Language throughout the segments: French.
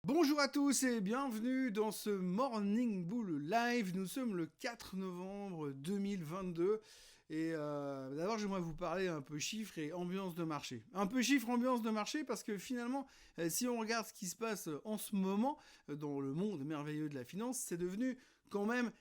Bonjour à tous et bienvenue dans ce Morning Bull Live. Nous sommes le 4 novembre 2022 et d'abord j'aimerais vous parler un peu chiffres et ambiance de marché. Un peu chiffres, ambiance de marché parce que finalement si on regarde ce qui se passe en ce moment dans le monde merveilleux de la finance, c'est devenu quand même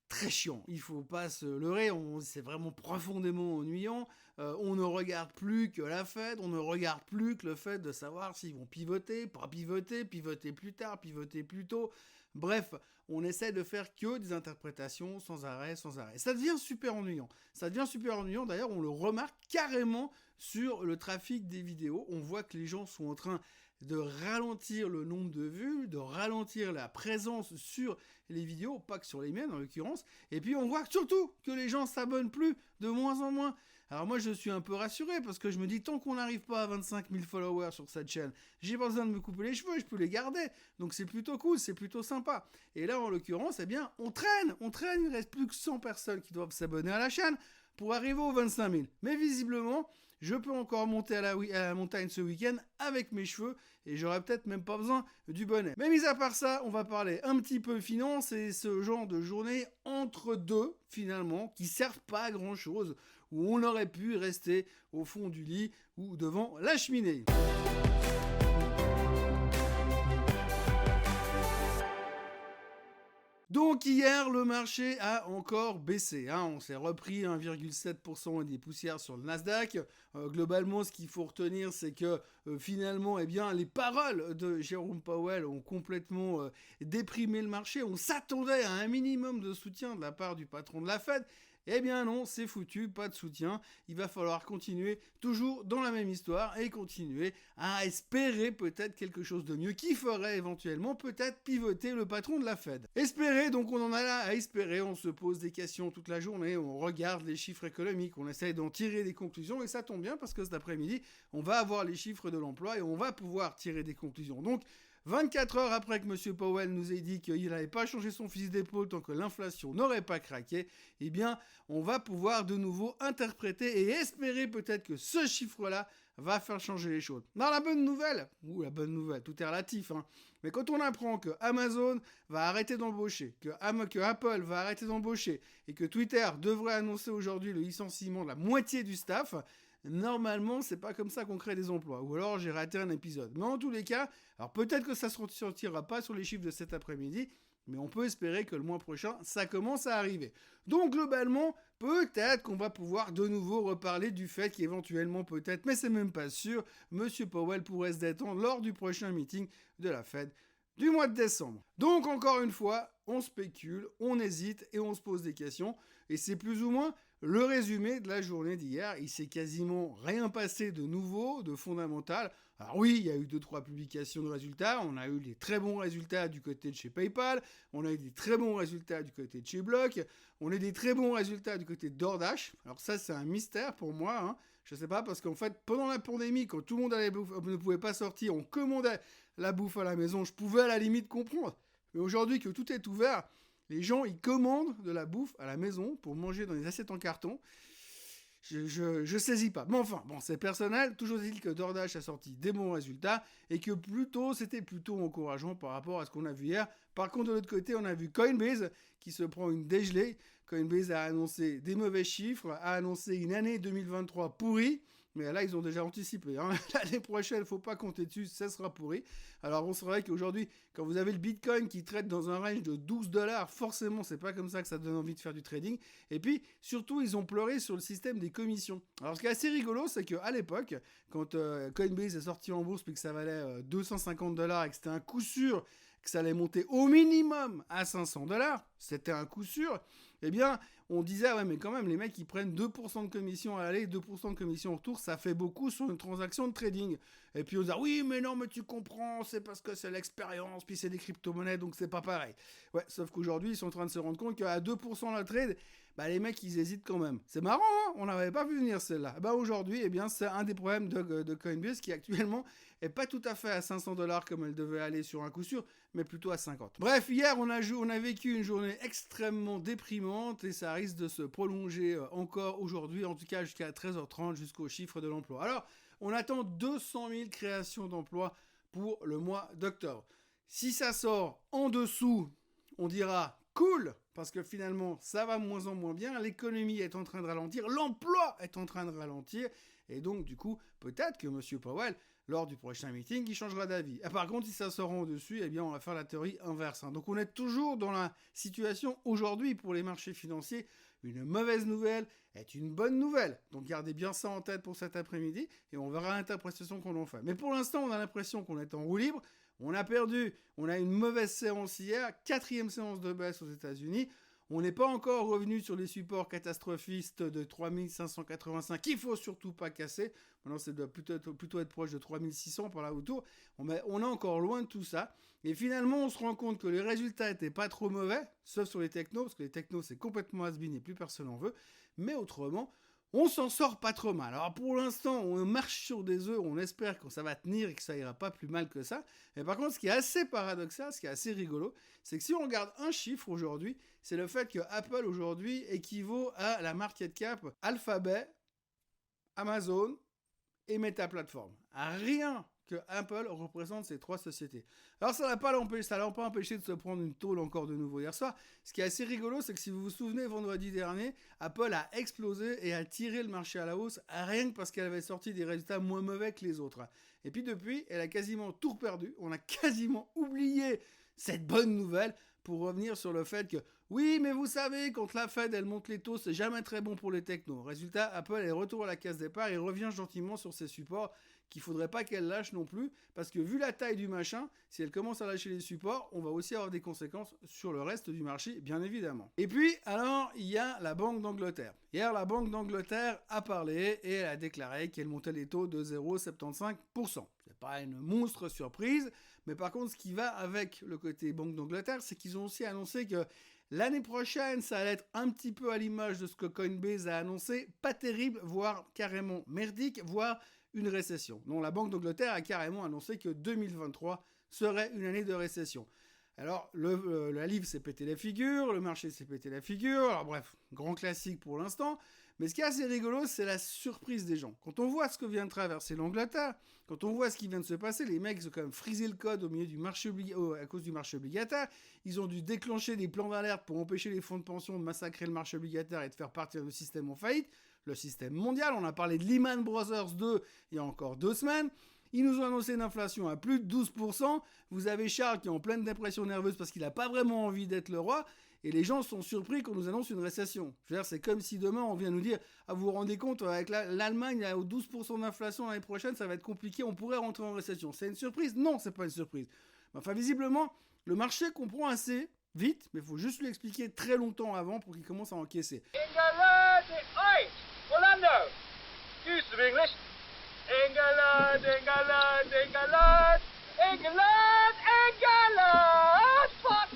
très chiant. Il faut pas se leurrer, c'est vraiment profondément ennuyant. On ne regarde plus que la Fed, on ne regarde plus que le fait de savoir s'ils vont pivoter, pas pivoter, pivoter plus tard, pivoter plus tôt. Bref, on essaie de faire que des interprétations sans arrêt, sans arrêt. Ça devient super ennuyant. Ça devient super ennuyant, d'ailleurs, on le remarque carrément sur le trafic des vidéos. On voit que les gens sont en train de ralentir le nombre de vues, de ralentir la présence sur les vidéos, pas que sur les miennes en l'occurrence, et puis on voit surtout que les gens s'abonnent plus, de moins en moins. Alors moi je suis un peu rassuré parce que je me dis tant qu'on n'arrive pas à 25 000 followers sur cette chaîne, j'ai pas besoin de me couper les cheveux, je peux les garder, donc c'est plutôt cool, c'est plutôt sympa. Et là en l'occurrence, eh bien on traîne, il reste plus que 100 personnes qui doivent s'abonner à la chaîne pour arriver aux 25 000. Mais visiblement, je peux encore monter à la montagne ce week-end avec mes cheveux et j'aurais peut-être même pas besoin du bonnet. Mais mis à part ça, on va parler un petit peu finance et ce genre de journée entre deux, finalement, qui servent pas à grand chose, où on aurait pu rester au fond du lit ou devant la cheminée. Donc hier, le marché a encore baissé. On s'est repris 1,7% des poussières sur le Nasdaq. Globalement, ce qu'il faut retenir, c'est que finalement, les paroles de Jérôme Powell ont complètement déprimé le marché. On s'attendait à un minimum de soutien de la part du patron de la Fed. Eh bien non, c'est foutu, pas de soutien. Il va falloir continuer toujours dans la même histoire et continuer à espérer peut-être quelque chose de mieux qui ferait éventuellement peut-être pivoter le patron de la Fed. Espérer, donc on en a là à espérer, on se pose des questions toute la journée, on regarde les chiffres économiques, on essaye d'en tirer des conclusions et ça tombe bien parce que cet après-midi, on va avoir les chiffres de l'emploi et on va pouvoir tirer des conclusions. Donc 24 heures après que M. Powell nous ait dit qu'il n'avait pas changé son fusil d'épaule tant que l'inflation n'aurait pas craqué, eh bien, on va pouvoir de nouveau interpréter et espérer peut-être que ce chiffre-là va faire changer les choses. Non, la bonne nouvelle, tout est relatif, mais quand on apprend que Amazon va arrêter d'embaucher, que Apple va arrêter d'embaucher et que Twitter devrait annoncer aujourd'hui le licenciement de la moitié du staff, normalement, c'est pas comme ça qu'on crée des emplois. Ou alors j'ai raté un épisode. Mais en tous les cas, alors peut-être que ça se ressortira pas sur les chiffres de cet après-midi, mais on peut espérer que le mois prochain, ça commence à arriver. Donc globalement, peut-être qu'on va pouvoir de nouveau reparler du fait qu'éventuellement, peut-être, mais c'est même pas sûr, M. Powell pourrait se détendre lors du prochain meeting de la Fed du mois de décembre. Donc encore une fois, on spécule, on hésite et on se pose des questions. Et c'est plus ou moins le résumé de la journée d'hier. Il s'est quasiment rien passé de nouveau, de fondamental. Alors oui, il y a eu 2-3 publications de résultats. On a eu des très bons résultats du côté de chez PayPal. On a eu des très bons résultats du côté de chez Block. On a eu des très bons résultats du côté de DoorDash. Alors ça, c'est un mystère pour moi. Je sais pas, parce qu'en fait, pendant la pandémie, quand tout le monde ne pouvait pas sortir, on commandait la bouffe à la maison. Je pouvais à la limite comprendre. Mais aujourd'hui que tout est ouvert, les gens, ils commandent de la bouffe à la maison pour manger dans des assiettes en carton. Je saisis pas. Mais enfin, bon, c'est personnel. Toujours est-il que DoorDash a sorti des bons résultats et que c'était plutôt encourageant par rapport à ce qu'on a vu hier. Par contre, de l'autre côté, on a vu Coinbase qui se prend une dégelée. Coinbase a annoncé des mauvais chiffres, a annoncé une année 2023 pourrie. Mais là, ils ont déjà anticipé. L'année prochaine, faut pas compter dessus, ça sera pourri. Alors, on se vrai qu'aujourd'hui, quand vous avez le Bitcoin qui traite dans un range de 12 dollars, forcément, c'est pas comme ça que ça donne envie de faire du trading. Et puis, surtout, ils ont pleuré sur le système des commissions. Alors, ce qui est assez rigolo, c'est qu'à l'époque, quand Coinbase est sorti en bourse puis que ça valait 250 dollars et que c'était un coup sûr que ça allait monter au minimum à 500 dollars, c'était un coup sûr, eh bien, on disait, ouais, mais quand même, les mecs, ils prennent 2% de commission à l'aller, 2% de commission au retour, ça fait beaucoup sur une transaction de trading. Et puis on dit, oui, mais non, mais tu comprends, c'est parce que c'est l'expérience, puis c'est des crypto-monnaies, donc c'est pas pareil. Ouais, sauf qu'aujourd'hui, ils sont en train de se rendre compte qu'à 2% la trade, bah, les mecs, ils hésitent quand même. C'est marrant, on n'avait pas vu venir celle-là. Bah, aujourd'hui, eh bien, c'est un des problèmes de Coinbase qui actuellement est pas tout à fait à 500 dollars comme elle devait aller sur un coup sûr, mais plutôt à 50. Bref, hier, on a vécu une journée extrêmement déprimante et ça risque de se prolonger encore aujourd'hui, en tout cas jusqu'à 13h30, jusqu'au chiffre de l'emploi. Alors, on attend 200 000 créations d'emplois pour le mois d'octobre. Si ça sort en dessous, on dira cool, parce que finalement, ça va de moins en moins bien, l'économie est en train de ralentir, l'emploi est en train de ralentir, et donc, du coup, peut-être que M. Powell, lors du prochain meeting, il changera d'avis. Et par contre, si ça sort en dessus, eh bien, on va faire la théorie inverse. Donc, on est toujours dans la situation aujourd'hui pour les marchés financiers. Une mauvaise nouvelle est une bonne nouvelle. Donc, gardez bien ça en tête pour cet après-midi, et on verra l'interprétation qu'on en fait. Mais pour l'instant, on a l'impression qu'on est en roue libre. On a perdu, on a une mauvaise séance hier, 4e séance de baisse aux États-Unis. On n'est pas encore revenu sur les supports catastrophistes de 3585 qu'il ne faut surtout pas casser. Maintenant, ça doit plutôt être proche de 3600 par là autour. On est encore loin de tout ça. Et finalement, on se rend compte que les résultats n'étaient pas trop mauvais, sauf sur les technos, parce que les technos, c'est complètement has-been et plus personne n'en veut. Mais autrement, on s'en sort pas trop mal. Alors pour l'instant, on marche sur des œufs, on espère que ça va tenir et que ça ira pas plus mal que ça. Mais par contre, ce qui est assez paradoxal, ce qui est assez rigolo, c'est que si on regarde un chiffre aujourd'hui, c'est le fait que Apple aujourd'hui équivaut à la market cap Alphabet, Amazon et Meta Platform. Rien que Apple représente ces 3 sociétés. Alors ça l'a pas empêché de se prendre une tôle encore de nouveau hier soir. Ce qui est assez rigolo, c'est que si vous vous souvenez, vendredi dernier, Apple a explosé et a tiré le marché à la hausse, rien que parce qu'elle avait sorti des résultats moins mauvais que les autres. Et puis depuis, elle a quasiment tout perdu. On a quasiment oublié cette bonne nouvelle pour revenir sur le fait que oui, mais vous savez, quand la Fed, elle monte les taux, c'est jamais très bon pour les technos. Résultat, Apple est retour à la case départ et revient gentiment sur ses supports qu'il faudrait pas qu'elle lâche non plus, parce que vu la taille du machin, si elle commence à lâcher les supports, on va aussi avoir des conséquences sur le reste du marché, bien évidemment. Et puis, alors, il y a la Banque d'Angleterre. Hier, la Banque d'Angleterre a parlé et elle a déclaré qu'elle montait les taux de 0,75%. C'est pas une monstre surprise, mais par contre, ce qui va avec le côté Banque d'Angleterre, c'est qu'ils ont aussi annoncé que l'année prochaine, ça allait être un petit peu à l'image de ce que Coinbase a annoncé, pas terrible, voire carrément merdique, voire une récession. Non, la Banque d'Angleterre a carrément annoncé que 2023 serait une année de récession. Alors, la livre s'est pété la figure, le marché s'est pété la figure, alors bref, grand classique pour l'instant. Mais ce qui est assez rigolo, c'est la surprise des gens. Quand on voit ce que vient de traverser l'Angleterre, quand on voit ce qui vient de se passer, les mecs ont quand même frisé le code au milieu du marché à cause du marché obligataire. Ils ont dû déclencher des plans d'alerte pour empêcher les fonds de pension de massacrer le marché obligataire et de faire partir le système en faillite. Le système mondial, on a parlé de Lehman Brothers 2 il y a encore 2 semaines. Ils nous ont annoncé une inflation à plus de 12%. Vous avez Charles qui est en pleine dépression nerveuse parce qu'il n'a pas vraiment envie d'être le roi. Et les gens sont surpris qu'on nous annonce une récession. Je veux dire, c'est comme si demain on vient nous dire « Ah, vous vous rendez compte, avec l'Allemagne à 12% d'inflation l'année prochaine, ça va être compliqué, on pourrait rentrer en récession. » C'est une surprise? Non, c'est pas une surprise. Enfin, visiblement, le marché comprend assez vite, mais il faut juste lui expliquer très longtemps avant pour qu'il commence à encaisser. England, oi! Orlando! Use some English. England, England, England, England, England! Fuck!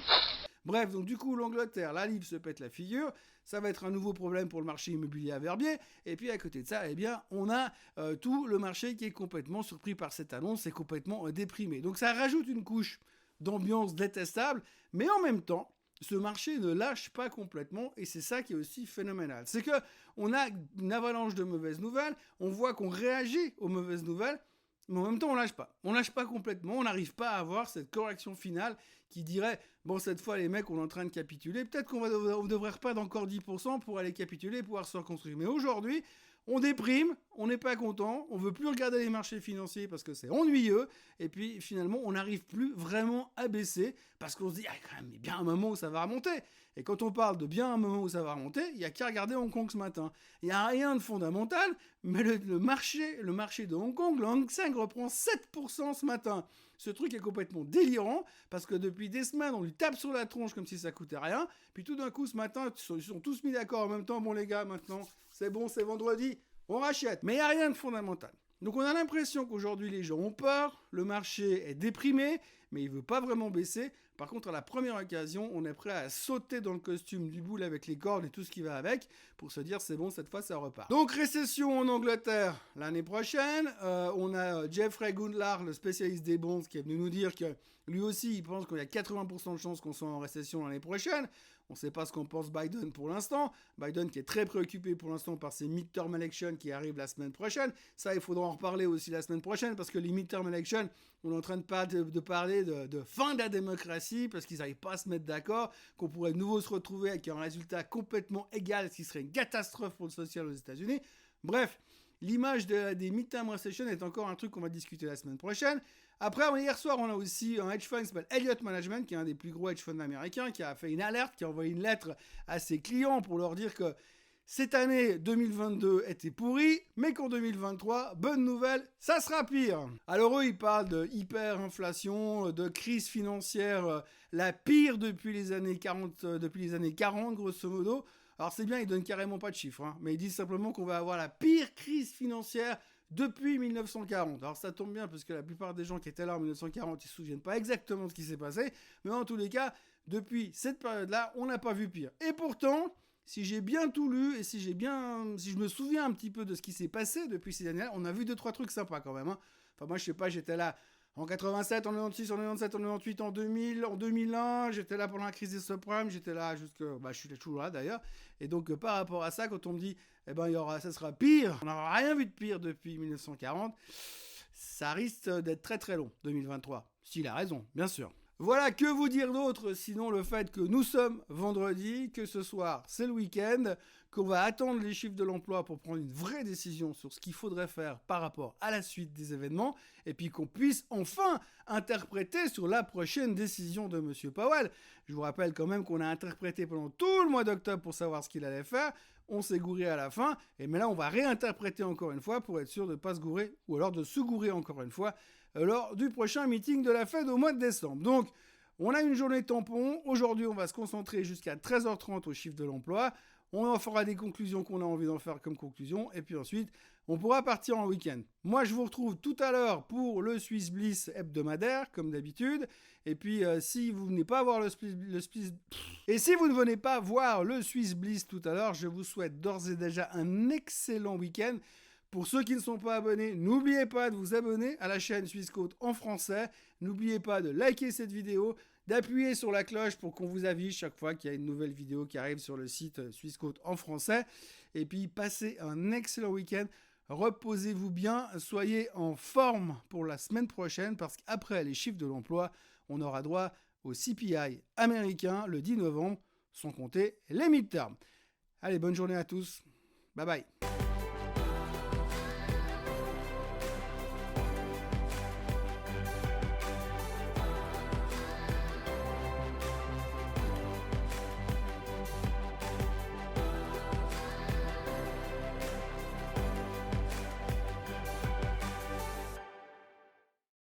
Bref, donc du coup, l'Angleterre, la livre se pète la figure, ça va être un nouveau problème pour le marché immobilier à Verbier, et puis à côté de ça, eh bien, on a tout le marché qui est complètement surpris par cette annonce et complètement déprimé. Donc ça rajoute une couche d'ambiance détestable, mais en même temps, ce marché ne lâche pas complètement, et c'est ça qui est aussi phénoménal. C'est que on a une avalanche de mauvaises nouvelles, on voit qu'on réagit aux mauvaises nouvelles, mais en même temps, on lâche pas. On lâche pas complètement, on n'arrive pas à avoir cette correction finale qui dirait « Bon, cette fois, les mecs, on est en train de capituler. Peut-être qu'on devrait reperdre encore 10% pour aller capituler et pouvoir se reconstruire. » Mais aujourd'hui, on déprime, on n'est pas content, on veut plus regarder les marchés financiers parce que c'est ennuyeux, et puis finalement, on n'arrive plus vraiment à baisser parce qu'on se dit « Ah, quand même, il y a bien un moment où ça va remonter. » Et quand on parle de bien un moment où ça va remonter, il n'y a qu'à regarder Hong Kong ce matin. Il n'y a rien de fondamental, mais le marché de Hong Kong, le Hang Seng reprend 7% ce matin. Ce truc est complètement délirant, parce que depuis des semaines, on lui tape sur la tronche comme si ça coûtait rien. Puis tout d'un coup, ce matin, ils sont tous mis d'accord en même temps. Bon les gars, maintenant, c'est bon, c'est vendredi, on rachète. Mais il n'y a rien de fondamental. Donc on a l'impression qu'aujourd'hui, les gens ont peur, le marché est déprimé, mais il ne veut pas vraiment baisser. Par contre, à la première occasion, on est prêt à sauter dans le costume du boule avec les cordes et tout ce qui va avec pour se dire c'est bon, cette fois ça repart. Donc récession en Angleterre l'année prochaine. On a Jeffrey Gundlach, le spécialiste des bonds, qui est venu nous dire que Lui aussi, il pense qu'il y a 80% de chances qu'on soit en récession l'année prochaine. On ne sait pas ce qu'en pense Biden pour l'instant. Biden qui est très préoccupé pour l'instant par ces midterm elections qui arrivent la semaine prochaine. Ça, il faudra en reparler aussi la semaine prochaine parce que les midterm elections, on est en train de parler de fin de la démocratie parce qu'ils n'arrivent pas à se mettre d'accord, qu'on pourrait de nouveau se retrouver avec un résultat complètement égal, ce qui serait une catastrophe pour le social aux États-Unis. Bref, l'image des midterm recession est encore un truc qu'on va discuter la semaine prochaine. Après, hier soir, on a aussi un hedge fund qui s'appelle Elliott Management, qui est un des plus gros hedge funds américains, qui a fait une alerte, qui a envoyé une lettre à ses clients pour leur dire que cette année 2022 était pourrie, mais qu'en 2023, bonne nouvelle, ça sera pire. Alors eux, ils parlent de hyperinflation, de crise financière, la pire depuis les années 40, grosso modo. Alors c'est bien, ils donnent carrément pas de chiffres, hein, mais ils disent simplement qu'on va avoir la pire crise financière depuis 1940. Alors ça tombe bien parce que la plupart des gens qui étaient là en 1940, ils se souviennent pas exactement de ce qui s'est passé, mais en tous les cas, depuis cette période-là, on n'a pas vu pire. Et pourtant, si j'ai bien tout lu et si je me souviens un petit peu de ce qui s'est passé depuis ces années-là, on a vu 2-3 trucs sympas quand même, hein. Enfin moi je sais pas, j'étais là en 87, en 96, en 97, en 98, en 2000, en 2001, j'étais là pendant la crise des subprimes, j'étais là je suis toujours là d'ailleurs. Et donc par rapport à ça, quand on me dit, ça sera pire, on n'aura rien vu de pire depuis 1940, ça risque d'être très très long, 2023. S'il a raison, bien sûr. Voilà, que vous dire d'autre, sinon le fait que nous sommes vendredi, que ce soir c'est le week-end, qu'on va attendre les chiffres de l'emploi pour prendre une vraie décision sur ce qu'il faudrait faire par rapport à la suite des événements, et puis qu'on puisse enfin interpréter sur la prochaine décision de M. Powell. Je vous rappelle quand même qu'on a interprété pendant tout le mois d'octobre pour savoir ce qu'il allait faire, on s'est gouré à la fin, mais là on va réinterpréter encore une fois pour être sûr de ne pas se gourer, ou alors de se gourer encore une fois, lors du prochain meeting de la Fed au mois de décembre. Donc, on a une journée tampon. Aujourd'hui, on va se concentrer jusqu'à 13h30 au chiffre de l'emploi. On en fera des conclusions qu'on a envie d'en faire comme conclusion. Et puis ensuite, on pourra partir en week-end. Moi, je vous retrouve tout à l'heure pour le Swiss Bliss hebdomadaire, comme d'habitude. Et puis, si vous venez pas voir si vous ne venez pas voir le Swiss Bliss tout à l'heure, je vous souhaite d'ores et déjà un excellent week-end. Pour ceux qui ne sont pas abonnés, n'oubliez pas de vous abonner à la chaîne Swissquote en français. N'oubliez pas de liker cette vidéo, d'appuyer sur la cloche pour qu'on vous avise chaque fois qu'il y a une nouvelle vidéo qui arrive sur le site Swissquote en français. Et puis, passez un excellent week-end. Reposez-vous bien, soyez en forme pour la semaine prochaine parce qu'après les chiffres de l'emploi, on aura droit au CPI américain le 10 novembre, sans compter les midterms. Allez, bonne journée à tous. Bye bye.